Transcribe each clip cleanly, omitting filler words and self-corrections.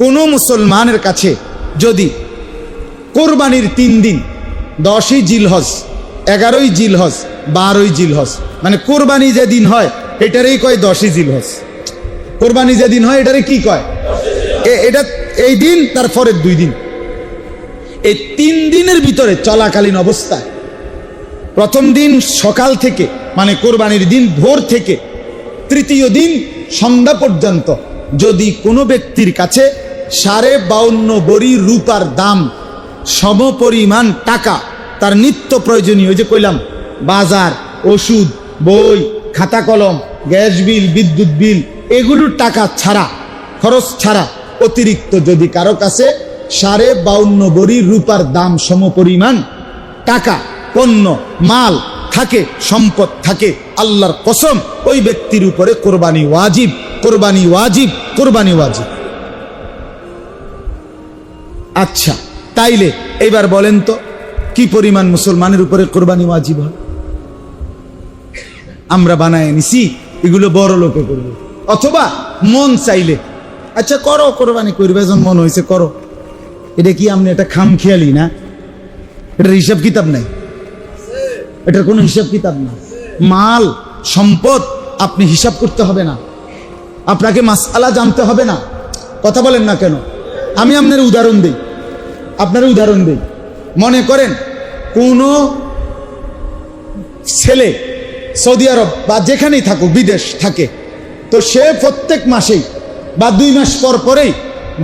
কোনো মুসলমানের কাছে যদি কোরবানির 3 দিন 10ই জিলহজ, 11ই জিলহজ, 12ই জিলহজ, মানে কোরবানি যেদিন হয় এটারই কয় 10ই জিলহজ। কোরবানি যেদিন হয় এটারে কি কয়? এটা এই দিন তার পরের 2 দিন, এই 3 দিনের ভিতরে চলাকালীন অবস্থায় প্রথম দিন সকাল থেকে মানে কোরবানির দিন ভোর থেকে তৃতীয় দিন সন্ধ্যা পর্যন্ত যদি কোনো ব্যক্তির কাছে 52.5 ভরি রূপার দাম সমপরিমাণ টাকা, তার নিত্য প্রয়োজনীয়, ওই যে কইলাম বাজার, ওষুধ, বই, খাতা কলম, গ্যাস বিল, বিদ্যুৎ বিল, এগুলোর টাকা ছাড়া, খরচ ছাড়া অতিরিক্ত যদি কারো কাছে 52.5 ভরি রূপার দাম সমপরিমাণ টাকা, পণ্য, মাল থাকে, সম্পদ থাকে, আল্লাহর কসম ওই ব্যক্তির উপরে কোরবানি ওয়াজিব, কোরবানি ওয়াজিব, কোরবানি ওয়াজিব। আচ্ছা, তাইলে এবার বলেন তো কি পরিমাণ মুসলমানের উপরে কোরবানি ওয়াজিব হয়? আমরা বানায় নিছি এগুলো বড় লোকে করবে, অথবা মন চাইলে আচ্ছা করো, কোরবানি করবে, যখন মন হয়েছে করো। এটা কি আপনি এটা খামখেয়ালি না? এটার হিসাব কিতাব নাই, এটার কোনো হিসাব কিতাব না। মাল সম্পদ আপনি হিসাব করতে হবে না, আপনাকে মাসআলা জানতে হবে না। কথা বলেন না কেন? আমি আপনার উদাহরণ দিই, আপনার উদাহরণ দিই। মনে করেন কোনো ছেলে সৌদি আরব বা যেখানেই থাকুক, বিদেশ থাকে, তো সে প্রত্যেক মাসেই বা 2 মাস পর পরেই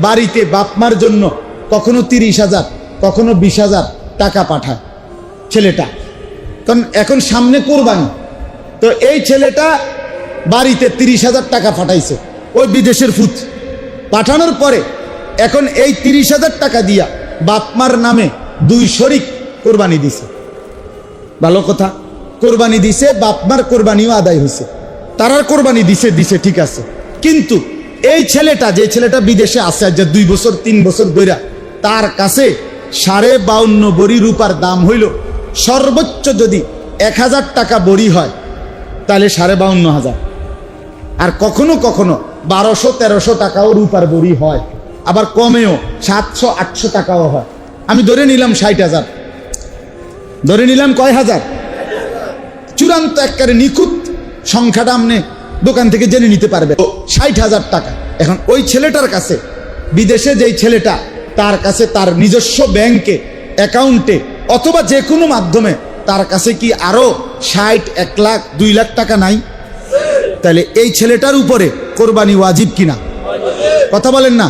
বাড়িতে বাপমার জন্য কখনো 30,000 কখনো 20,000 টাকা পাঠায় ছেলেটা। কারণ এখন সামনে কোরবানি, তো এই ছেলেটা বাড়িতে 30,000 টাকা পাঠাইছে ওই বিদেশের ফুট। পাঠানোর পরে এখন এই 30,000 টাকা দিয়া বাপমার নামে 2 শরিক কোরবানি দিছে। ভালো কথা, কোরবানি দিছে, বাপমার কোরবানিও আদায় হয়েছে, তারার কোরবানি দিছে ঠিক আছে। কিন্তু এই ছেলেটা, যে ছেলেটা বিদেশে আছে যে 2 বছর 3 বছর ধরে, তার কাছে 52.5 ভরি রূপার দাম হইল সর্বোচ্চ যদি 1,000 টাকা বড়ি হয় তাহলে 52,500, আর কখনো কখনো 1200-1300 টাকাও রূপার বড়ি হয়, আবার কমেও 700-800 টাকাও হয়। আমি ধরে নিলাম 60,000, ধরে নিলাম কয় হাজার, চূড়ান্ত একবারে নিখুঁত সংখ্যাটা আপনি দোকান থেকে জেনে নিতে পারবে, 60,000 টাকা। এখন ওই ছেলেটার কাছে, বিদেশে যেই ছেলেটা, তার কাছে তার নিজস্ব ব্যাংকে অ্যাকাউন্টে অথবা যে কোনো মাধ্যমে তার কাছে কি আরো 60, 1 লাখ, 2 লাখ টাকা নাই? তাহলে এই ছেলেটার উপরে কোরবানি ওয়াজিব কিনা? কথা বলেন না?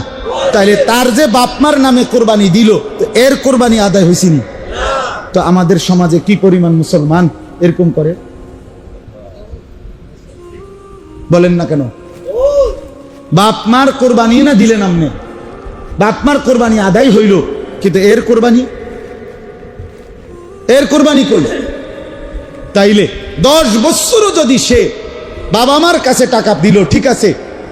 তাহলে তার যে বাপমার নামে কোরবানি দিল, তো এর কোরবানি আদায় হয়েছিনি? তো আমাদের সমাজে কি পরিমাণ মুসলমান এরকম করে বলেন না কেন? বাপমার কোরবানি না দিলেন আপনি, বাপমার কোরবানি আদায় হইল, কিন্তু এর কোরবানি করল। তাইলে 10 বছরও যদি সে বাবা মার কাছে টাকা দিল, ঠিক আছে,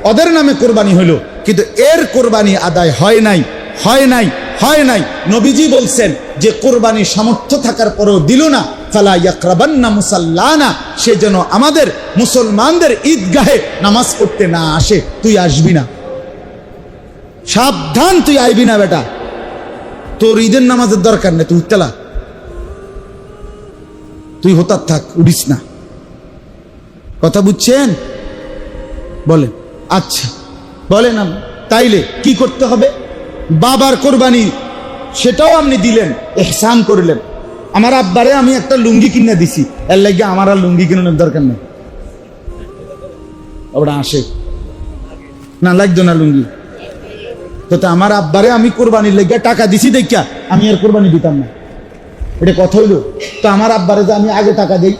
ওদের নামে কোরবানি হইল, কিন্তু এর কোরবানি আদায় হয় নাই। নবীজি বলছেন যে কোরবানি সামর্থ্য থাকার পরেও দিল না, ফালা ইয়াকরাবান্না মুসাল্লানা, সে যেন আমাদের মুসলমানদের ঈদগাহে নামাজ পড়তে না আসে। তুই আসবি না, সাবধান, তুই আইবি না বেটা, তোর ঈদের নামাজের দরকার নেই, তুই উঠতেলা, তুই হতার থাক, উঠিস না। কথা বুঝছেন? বলেন। আচ্ছা বলেন, তাইলে কি করতে হবে? বাবার কোরবানি সেটাও আপনি দিলেন, ইহসান করলেন। আমার আব্বারে আমি একটা লুঙ্গি কিনে দিছি, এর লাগে আমার আর লুঙ্গি কিনানোর দরকার নেই, ওটা আসে না, লাগতো না লুঙ্গি। তো আমার আব্বারে আমি কোরবানির লেগে টাকা দিছি দেখা আমি আর কোরবানি দিতাম না, এটা কথা হইল? তো আমার আব্বারে যে আমি আগে টাকা দিই,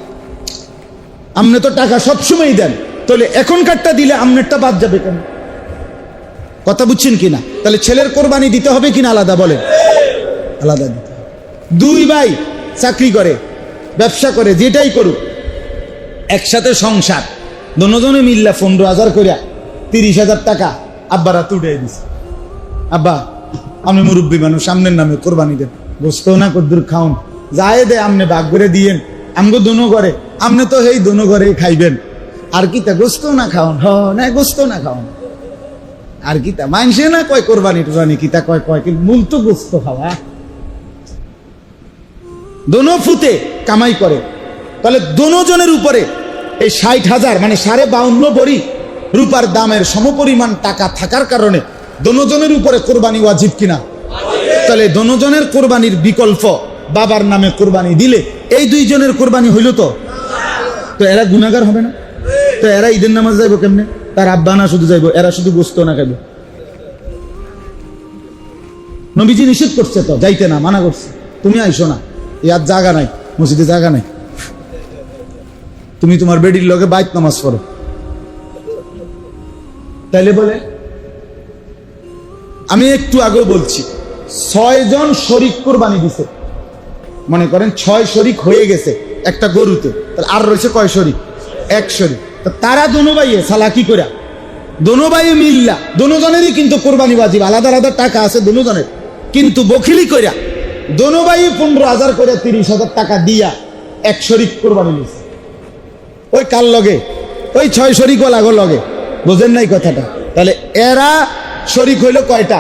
আপনি তো টাকা সবসময় দেন, তাহলে এখনকারটা দিলে আপনারটা বাদ যাবে কেন? কথা বুঝছেন কিনা? তাহলে ছেলের কোরবানি দিতে হবে কিনা আলাদা? বলেন, আলাদা দিতে হবে। 2 ভাই চাকরি করে, ব্যবসা করে, যেটাই করুক, একসাথে সংসার, দুজনে মিল্লা 15,000 করে 30,000 টাকা আব্বারা তুড়ে দিছে। আব্বা আপনি মুরব্বী মানুষ, সামনের নামে কোরবানি দেন, গোস্ত না কদ্দুর খাউন, যায় দে আপনি ভাগ করে দিয়েন, আমগো দোনো করে, আপনি তো এই দোনো ঘরে খাইবেন, আর কি তা গোস্ত না খাওন? না গোস্ত না খাওন, আর কিতা মানছে না কয় কোরবানি টোরবানি কিতা কয় কয়, কিন্তু মূল তো গোস্ত খাওয়া। দোনো ফুতে কামাই করে, তাহলে দোনো জনের উপরে এই 60,000 মানে 52.5 ভরি রূপার দামের সমপরিমাণ টাকা থাকার কারণে দোনো জনের উপরে কোরবানি ওয়াজিব কিনা? তাহলে দোনো জনের কোরবানির বিকল্প বাবার নামে কোরবানি দিলে এই দুইজনের কোরবানি হইল তো এরা গুনাহগার হবে না? তো এরা ঈদের নামাজ যাইব কেমনে? তার আব্বা না শুধু যাইব, এরা শুধু গোস্ত না খাইব। নবীজি নিষেধ করছে তো, যাইতে না, মানা করছে, তুমি আইসো না, ইয়ার জায়গা নাই, মসজিদে জায়গা নাই, তুমি তোমার বেডির লগে বাইত নামাজ পড়ো। তাইলে বলে আমি একটু আগেও বলছি 6 জন শরিক কোরবানি দিছে, মনে করেন 6 শরিক হয়ে গেছে একটা গরুতে, তাহলে আর রয়েছে কয় শরিক? 1 শরিক। তারা দোনো ভাইয়ে সালাকি করে, দোনো ভাইয়ে মিল্লা, দোনো জনেরই কিন্তু কোরবানি ওয়াজিব, আলাদা আলাদা টাকা আছে দোনো জনের, কিন্তু বখিলি কইরা দোনো ভাই 15,000 করে 30,000 টাকা দিয়া 1 শরিক কোরবানি নিছে। ওই কার লগে? ওই 6 শরিক লাগো লগে, বুঝেন নাই কথাটা? তাহলে এরা শরিক হইল কয়টা?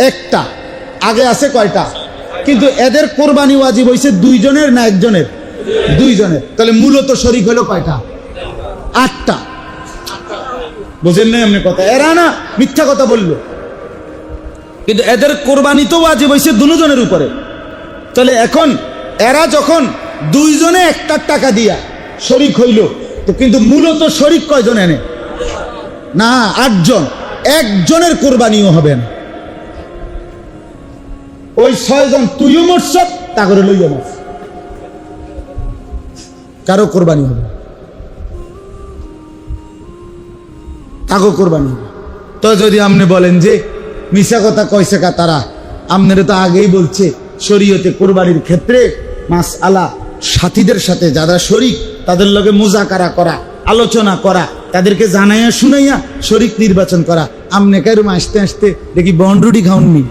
একটা। আগে আছে কয়টা? কিন্তু এদের কোরবানি ওয়াজিব হইছে 2 জনের না 1 জনের? 2 জনের। তাহলে মূলত শরিক হইল কয়টা? 8টা। বুঝেন নাই আপনি কথা? এরা না মিথ্যা কথা বললো, কিন্তু এদের কোরবানি তো ওয়াজিব হইছে 2 জনের উপরে। তাহলে এখন এরা যখন 2 জনে 1টা টাকা দিয়া শরিক হইল, তো কিন্তু মূলত শরিক কয়জন এনে? না, 8 জন। 1 জনের কোরবানিও হবে না। ওই 6 জন তুইও মরছ, তা করে লইয়া মরছ, কারো কোরবানি হবে, কাগো কোরবানি হবে। তো যদি আপনি বলেন যে মিশা কথা কইছে কা তারা, আপনারা তো আগেই বলছে শরীয়তে কোরবানির ক্ষেত্রে মাসআলা সাথীদের সাথে যারা শরিক তাদের লগে মুজাকারা করা, আলোচনা করা, তাদেরকে জানাইয়া শুনাইয়া শরিক নির্বাচন করা। আমনে কারুম আসতে আসতে দেখি বন্ডরুটি খাওননি।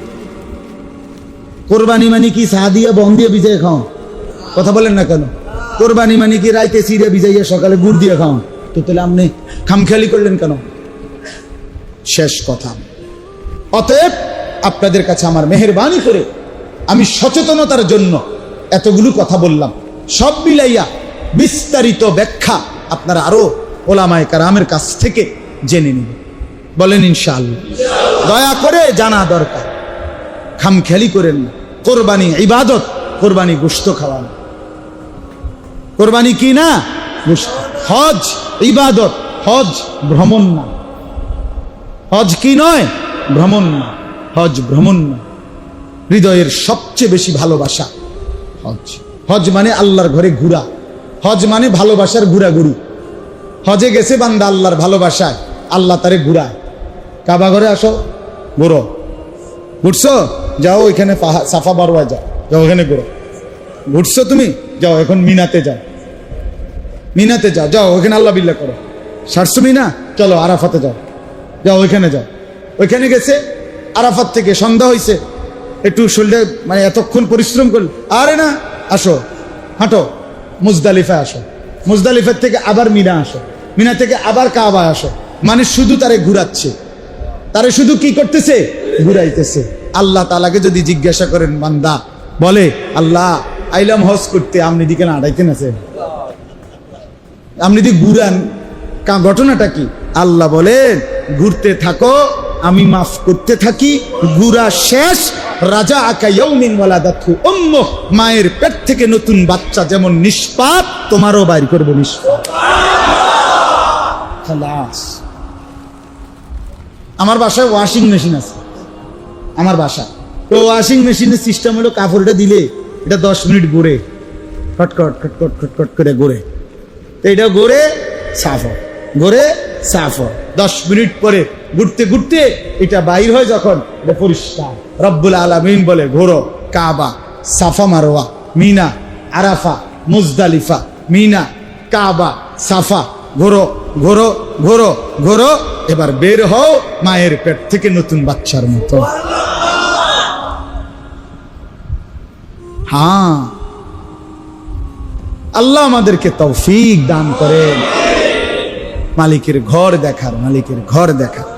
কোরবানি মানে কি চা দিয়া বন দিয়ে ভিজাইয়া খাও? কথা বলেন না কেন? কোরবানি মানে কি রাইতে চিড়ে ভিজাইয়া সকালে গুড় দিয়ে খাও? তো তাহলে আপনি খামখেয়ালি করলেন কেন? শেষ কথা, অতএব আপনাদের কাছে আমার মেহেরবানি করে আমি সচেতনতার জন্য এতগুলো কথা বললাম, সব মিলাইয়া বিস্তারিত ব্যাখ্যা আপনারা আরো ওলামায়ে কেরামের কাছ থেকে জেনে নিন। বলেন ইনশাআল্লাহ। দয়া করে জানা দরকার, খামখেয়ালি করেন না। কোরবানি ইবাদত, কোরবানি গোশত খাওয়ানো। কোরবানি কি না? গোশত। হজ ইবাদত, হজ ভ্রমণ না। হজ কি নয়? ভ্রমণ না। হজ ভ্রমণ না। হৃদয়ের সবচেয়ে বেশি ভালোবাসা হজ। হজ মানে আল্লাহর ঘরে ঘুরা, হজ মানে ভালোবাসার ঘুরাঘুরি। হজে গেছে বান্দা আল্লাহর ভালোবাসায়, আল্লাহ তারে ঘুরায়। কাবা ঘরে আসো, ঘুরো, ঘুরছো, যাও ওইখানে সাফা মারওয়া যাও, যাও ওখানে ঘুরো। ঘুরছো তুমি, যাও এখন মিনাতে যাও, মিনাতে যাও, যাও ওইখানে আল্লাহ বিল্লাহ করো। সারছো মিনা, চলো আরাফাতে যাও, যাও ওইখানে যাও। ওইখানে গেছে, আরাফাত থেকে সন্ধ্যা হয়েছে, একটু শরীরে মানে এতক্ষণ পরিশ্রম করল, আরে না, আসো হাঁটো মুজদালিফা আসো, মুজদালিফার থেকে আবার মিনা আসো, মিনা থেকে আবার কাবা আসো। মানে শুধু তারে ঘুরাচ্ছে, তারে শুধু কি করতেছে? ঘুরাইতেছে। আল্লাহ তাআলাকে যদি জিজ্ঞাসা করেন, বান্দা বলে আল্লাহ আইলাম হজ করতে, আপনি দিকে না আড়াইতেন আছে, আপনি দিকে ঘুরান, ঘটনাটা কি? আল্লাহ বলেন ঘুরতে থাকো, আমি মাফ করতে থাকি, ঘুরা শেষ। রাজা আকা ইয়াউমিন ওয়ালাদাতহু উম্মুহ, মায়ের পেট থেকে নতুন বাচ্চা যেমন নিষ্পাপ, তোমারও বাইর করব নিষ্পাপ। খালাস। আমার বাসায় ওয়াশিং মেশিন আছে, আমার বাসা তো ওয়াশিং মেশিনের সিস্টেম হলো কাপড়টা দিলে এটা 10 মিনিট ঘুরে, খটখট খটখট খটখট করে ঘুরে, তো এটা ঘুরে সাফ হয়, ঘুরে সাফ হয়। 10 মিনিট পরে ঘুরতে ঘুরতে এটা বাইর হয়, যখন এটা পরিষ্কার। রব্বুল আলামিন বলে ঘোরো কাবা, সাফা মারওয়া, মিনা, আরাফা, মুজদালিফা, মিনা, কাবা, সাফা, ঘোরো ঘোরো ঘোরো ঘোরো, এবার বের হও মায়ের পেট থেকে নতুন বাচ্চার মতো। হ্যাঁ, আল্লাহ আমাদেরকে তৌফিক দান করেন মালিকের ঘর দেখার, মালিকের ঘর দেখার।